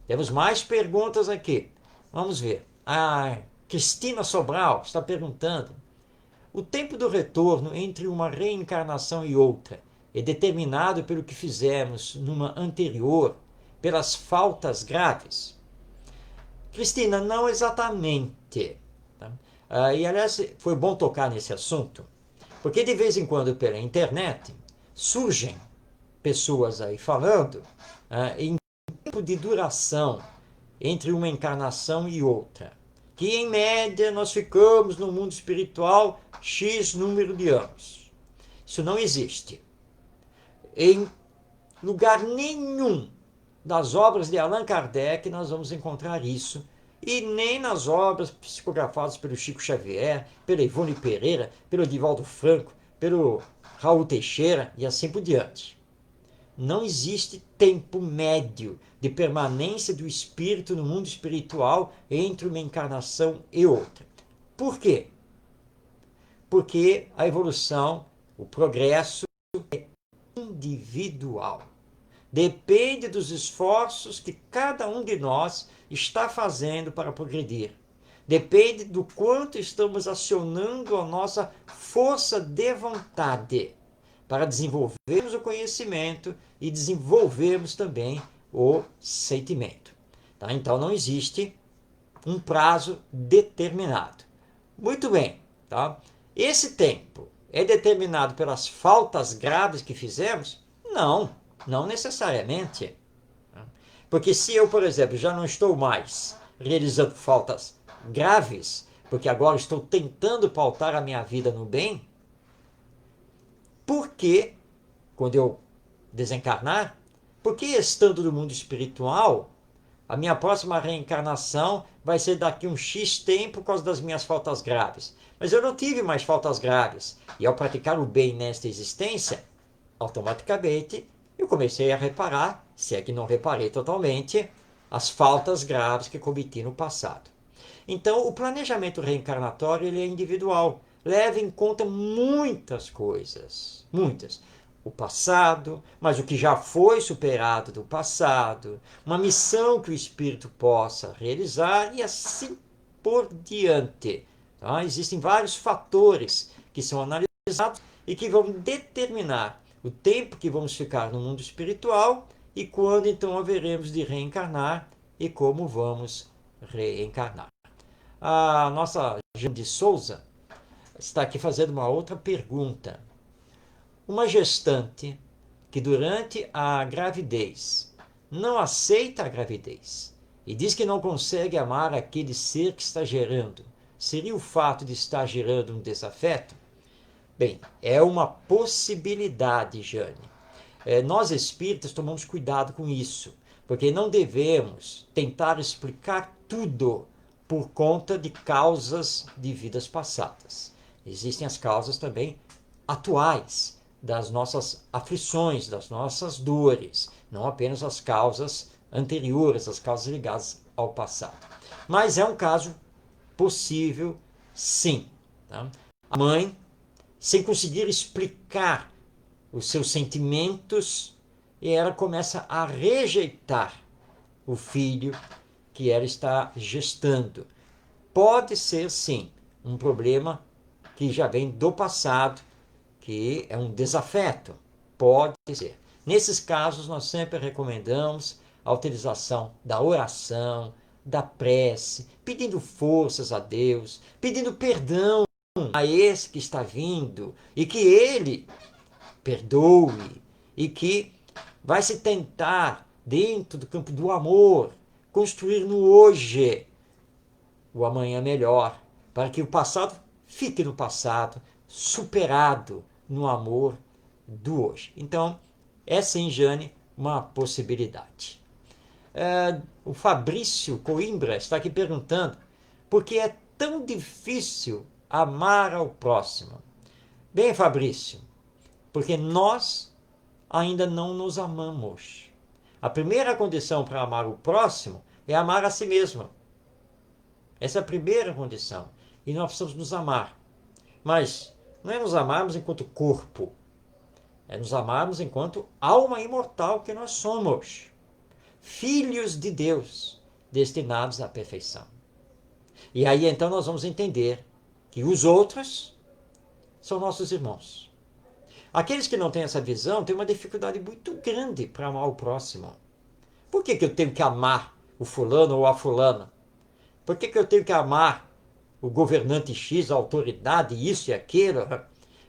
Temos mais perguntas aqui. Vamos ver. A Cristina Sobral está perguntando: o tempo do retorno entre uma reencarnação e outra é determinado pelo que fizemos numa anterior, pelas faltas graves? Cristina, não exatamente. Tá? E aliás, foi bom tocar nesse assunto, porque de vez em quando pela internet surgem pessoas aí falando em tempo de duração entre uma encarnação e outra, que em média nós ficamos no mundo espiritual X número de anos. Isso não existe. Em lugar nenhum das obras de Allan Kardec nós vamos encontrar isso, e nem nas obras psicografadas pelo Chico Xavier, pelo Ivone Pereira, pelo Divaldo Franco, pelo Raul Teixeira e assim por diante. Não existe tempo médio de permanência do espírito no mundo espiritual entre uma encarnação e outra. Por quê? Porque a evolução, o progresso é individual. Depende dos esforços que cada um de nós está fazendo para progredir. Depende do quanto estamos acionando a nossa força de vontade para desenvolvermos o conhecimento e desenvolvermos também o sentimento. Tá? Então não existe um prazo determinado. Muito bem. Tá? Esse tempo é determinado pelas faltas graves que fizemos? Não, não necessariamente. Porque se eu, por exemplo, já não estou mais realizando faltas graves, porque agora estou tentando pautar a minha vida no bem, porque, quando eu desencarnar, porque estando no mundo espiritual, a minha próxima reencarnação vai ser daqui um X tempo por causa das minhas faltas graves. Mas eu não tive mais faltas graves. E ao praticar o bem nesta existência, automaticamente eu comecei a reparar, se é que não reparei totalmente, as faltas graves que cometi no passado. Então, o planejamento reencarnatório ele é individual. Leva em conta muitas coisas, muitas. O passado, mas o que já foi superado do passado, uma missão que o espírito possa realizar e assim por diante. Tá? Existem vários fatores que são analisados e que vão determinar o tempo que vamos ficar no mundo espiritual e quando então haveremos de reencarnar e como vamos reencarnar. A nossa Jane de Souza está aqui fazendo uma outra pergunta. Uma gestante que durante a gravidez não aceita a gravidez e diz que não consegue amar aquele ser que está gerando, seria o fato de estar gerando um desafeto? Bem, é uma possibilidade, Jane. Nós espíritas tomamos cuidado com isso, porque não devemos tentar explicar tudo por conta de causas de vidas passadas. Existem as causas também atuais das nossas aflições, das nossas dores, não apenas as causas anteriores, as causas ligadas ao passado. Mas é um caso possível, sim. Tá? A mãe, sem conseguir explicar os seus sentimentos, ela começa a rejeitar o filho que ela está gestando. Pode ser, sim, um problema que já vem do passado, que é um desafeto. Pode ser. Nesses casos, nós sempre recomendamos a utilização da oração, da prece, pedindo forças a Deus, pedindo perdão a esse que está vindo e que ele perdoe e que vai se tentar, dentro do campo do amor, construir no hoje o amanhã melhor, para que o passado fique no passado, superado no amor do hoje. Então, é sim, Jane, uma possibilidade. O Fabrício Coimbra está aqui perguntando por que é tão difícil amar ao próximo. Bem, Fabrício, porque nós ainda não nos amamos. A primeira condição para amar o próximo é amar a si mesmo. Essa é a primeira condição. E nós precisamos nos amar. Mas não é nos amarmos enquanto corpo. É nos amarmos enquanto alma imortal que nós somos. Filhos de Deus, destinados à perfeição. E aí então nós vamos entender que os outros são nossos irmãos. Aqueles que não têm essa visão têm uma dificuldade muito grande para amar o próximo. Por que eu tenho que amar o fulano ou a fulana? Por que eu tenho que amar o governante X, a autoridade, isso e aquilo?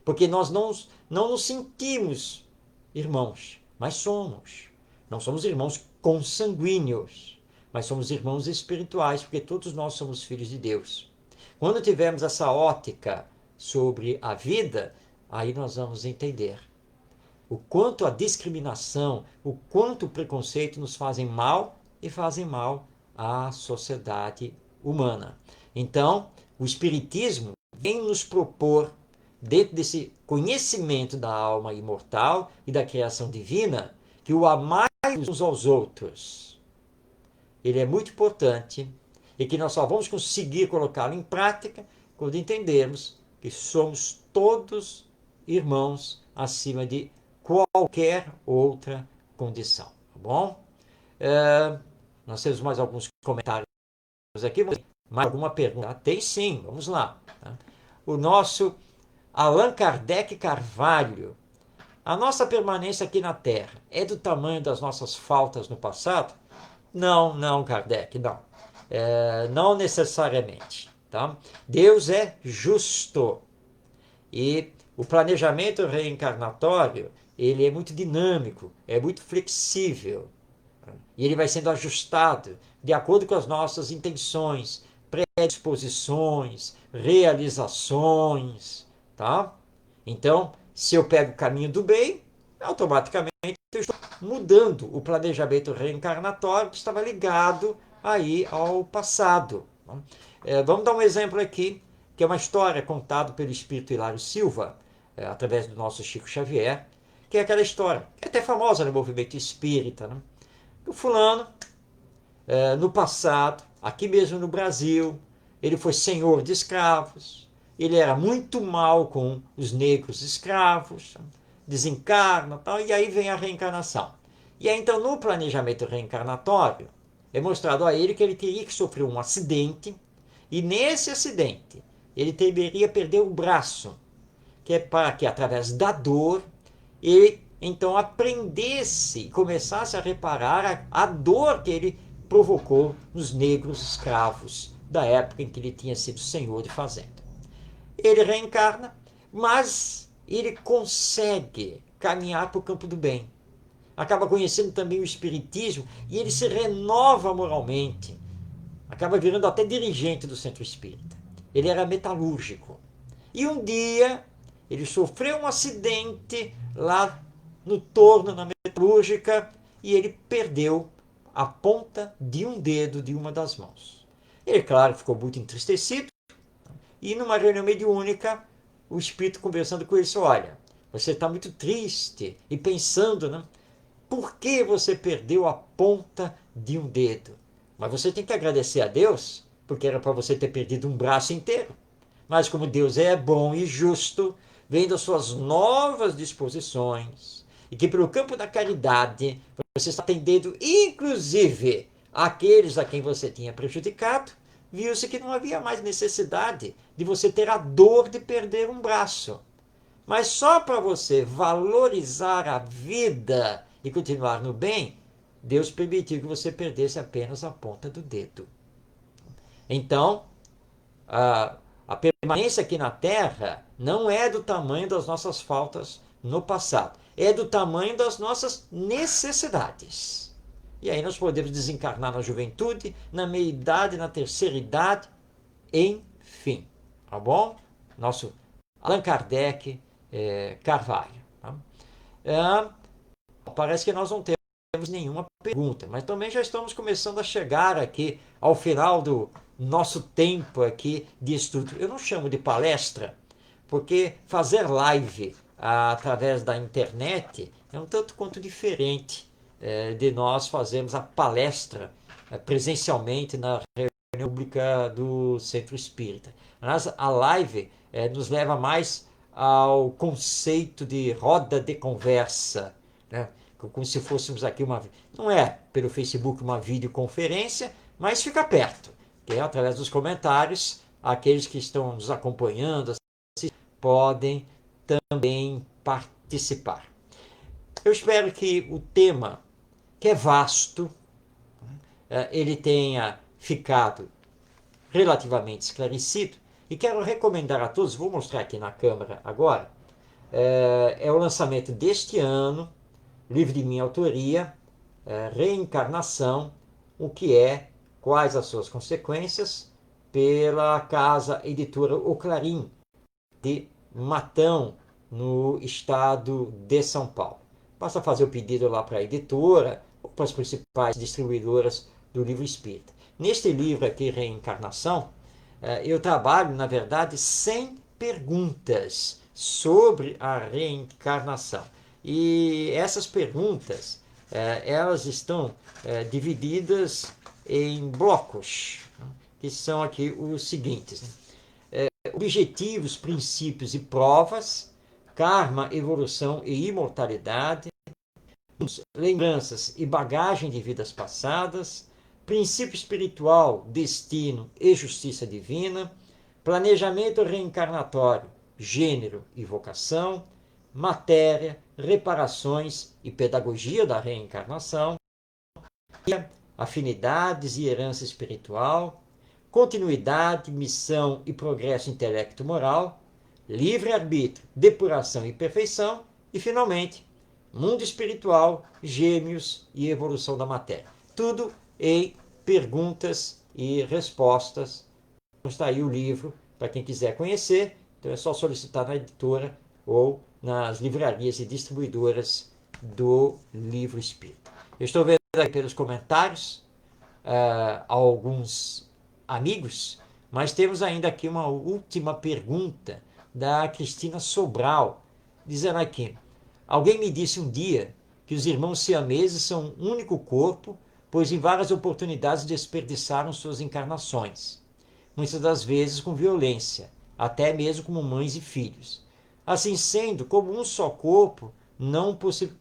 Porque nós não nos sentimos irmãos, mas somos. Não somos irmãos consanguíneos, mas somos irmãos espirituais, porque todos nós somos filhos de Deus. Quando tivermos essa ótica sobre a vida, aí nós vamos entender o quanto a discriminação, o quanto o preconceito nos fazem mal e fazem mal à sociedade humana. Então, o Espiritismo vem nos propor, dentro desse conhecimento da alma imortal e da criação divina, que o amar uns aos outros, ele é muito importante e que nós só vamos conseguir colocá-lo em prática quando entendermos que somos todos irmãos acima de qualquer outra condição, tá bom? Nós temos mais alguns comentários aqui, mais alguma pergunta? Tem sim, vamos lá. Tá? O nosso Allan Kardec Carvalho. A nossa permanência aqui na Terra é do tamanho das nossas faltas no passado? Não, não, Kardec, não. Não necessariamente. Tá? Deus é justo. E o planejamento reencarnatório, ele é muito dinâmico, é muito flexível. E ele vai sendo ajustado de acordo com as nossas intenções, predisposições, realizações, tá? Então, se eu pego o caminho do bem, automaticamente eu estou mudando o planejamento reencarnatório que estava ligado aí ao passado. Vamos dar um exemplo aqui, que é uma história contada pelo espírito Hilário Silva, através do nosso Chico Xavier, que é aquela história, que é até famosa no movimento espírita, né? O fulano, no passado, aqui mesmo no Brasil, ele foi senhor de escravos, ele era muito mal com os negros escravos, desencarna, tal, e aí vem a reencarnação. E aí então no planejamento reencarnatório é mostrado a ele que ele teria que sofrer um acidente, e nesse acidente ele deveria perder o braço, que é para que através da dor ele então aprendesse e começasse a reparar a dor que ele provocou nos negros escravos da época em que ele tinha sido senhor de fazenda. Ele reencarna, mas ele consegue caminhar para o campo do bem. Acaba conhecendo também o espiritismo e ele se renova moralmente. Acaba virando até dirigente do centro espírita. Ele era metalúrgico. E um dia ele sofreu um acidente lá no torno, na metalúrgica, e ele perdeu a ponta de um dedo de uma das mãos. Ele, claro, ficou muito entristecido, e numa reunião mediúnica, o espírito conversando com ele disse: olha, você está muito triste e pensando, né? Por que você perdeu a ponta de um dedo? Mas você tem que agradecer a Deus, porque era para você ter perdido um braço inteiro. Mas como Deus é bom e justo, vendo as suas novas disposições, e que pelo campo da caridade você está atendendo inclusive aqueles a quem você tinha prejudicado, viu-se que não havia mais necessidade de você ter a dor de perder um braço. Mas só para você valorizar a vida e continuar no bem, Deus permitiu que você perdesse apenas a ponta do dedo. Então, a permanência aqui na Terra não é do tamanho das nossas faltas no passado, é do tamanho das nossas necessidades. E aí nós podemos desencarnar na juventude, na meia-idade, na terceira idade, enfim. Tá bom? Nosso Allan Kardec Carvalho. Tá? Parece que nós não temos nenhuma pergunta, mas também já estamos começando a chegar aqui ao final do nosso tempo aqui de estudo. Eu não chamo de palestra, porque fazer live através da internet é um tanto quanto diferente de nós fazermos a palestra presencialmente na reunião pública do Centro Espírita. Mas a live nos leva mais ao conceito de roda de conversa, né? Como se fôssemos aqui uma... Não é pelo Facebook uma videoconferência, mas fica perto, que é através dos comentários, aqueles que estão nos acompanhando podem também participar. Eu espero que o tema, que é vasto, ele tenha ficado relativamente esclarecido, e quero recomendar a todos, vou mostrar aqui na câmera agora, é o lançamento deste ano, livro de minha autoria, Reencarnação, o que é, quais as suas consequências, pela casa editora O Clarim, de Matão, no estado de São Paulo. Basta fazer o pedido lá para a editora ou para as principais distribuidoras do livro espírita. Neste livro aqui, Reencarnação, eu trabalho, na verdade, 100 perguntas sobre a reencarnação. E essas perguntas, elas estão divididas em blocos, que são aqui os seguintes, objetivos, princípios e provas, karma, evolução e imortalidade, lembranças e bagagem de vidas passadas, princípio espiritual, destino e justiça divina, planejamento reencarnatório, gênero e vocação, matéria, reparações e pedagogia da reencarnação, afinidades e herança espiritual, continuidade, missão e progresso intelecto-moral, livre-arbítrio, depuração e perfeição, e, finalmente, mundo espiritual, gêmeos e evolução da matéria. Tudo em perguntas e respostas. Está aí o livro para quem quiser conhecer. Então é só solicitar na editora ou nas livrarias e distribuidoras do livro espírita. Eu estou vendo aqui pelos comentários alguns amigos, mas temos ainda aqui uma última pergunta da Cristina Sobral, dizendo aqui: alguém me disse um dia que os irmãos siameses são um único corpo, pois em várias oportunidades desperdiçaram suas encarnações, muitas das vezes com violência, até mesmo como mães e filhos. Assim sendo, como um só corpo,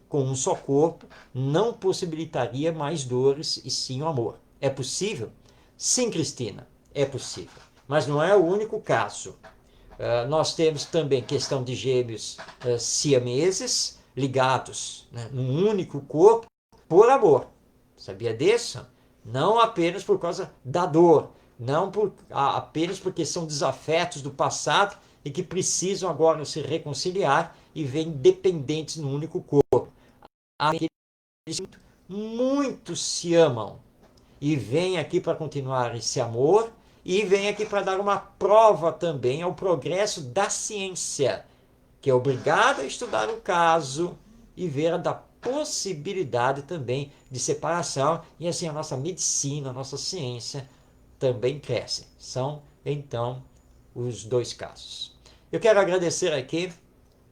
com um só corpo, não possibilitaria mais dores e sim o amor. É possível? Sim, Cristina, é possível. Mas não é o único caso. Nós temos também questão de gêmeos siameses ligados, né, num único corpo por amor. Sabia disso? Não apenas por causa da dor, não apenas porque são desafetos do passado e que precisam agora se reconciliar e vêm dependentes num único corpo. Aqueles muito se amam e vêm aqui para continuar esse amor e vêm aqui para dar uma prova também ao progresso da ciência, que é obrigada a estudar o caso e ver da possibilidade também de separação, e assim a nossa medicina, a nossa ciência também cresce. São, então, os dois casos. Eu quero agradecer aqui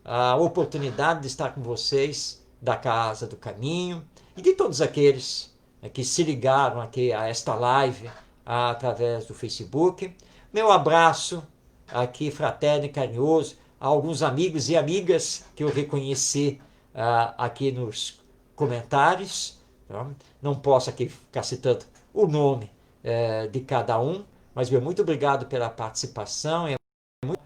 a oportunidade de estar com vocês da Casa do Caminho e de todos aqueles que se ligaram aqui a esta live através do Facebook. Meu abraço aqui fraterno e carinhoso a alguns amigos e amigas que eu reconheci aqui nos comentários. Não posso aqui ficar citando o nome de cada um, mas muito obrigado pela participação. É muito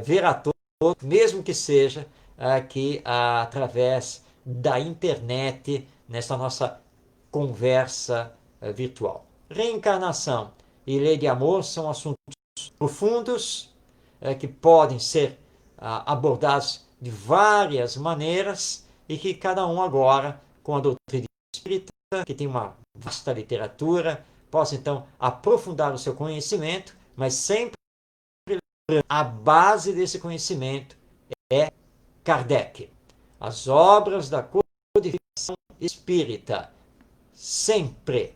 ver a todos, mesmo que seja aqui através da internet, nessa nossa conversa virtual. Reencarnação e lei de amor são assuntos profundos que podem ser abordados de várias maneiras e que cada um agora, com a doutrina espírita, que tem uma vasta literatura, possa então aprofundar o seu conhecimento, mas sempre a base desse conhecimento é Kardec. As obras da codificação espírita, sempre,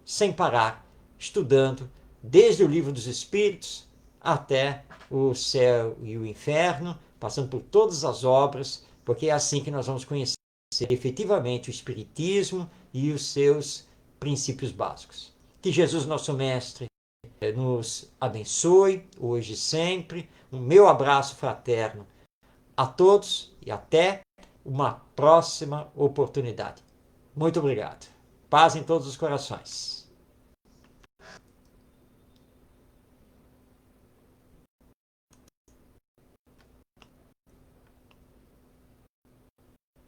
sem parar, estudando desde o Livro dos Espíritos até o Céu e o Inferno, passando por todas as obras, porque é assim que nós vamos conhecer efetivamente o Espiritismo e os seus princípios básicos. Que Jesus, nosso Mestre, nos abençoe, hoje e sempre. Um meu abraço fraterno a todos e até uma próxima oportunidade. Muito obrigado. Paz em todos os corações.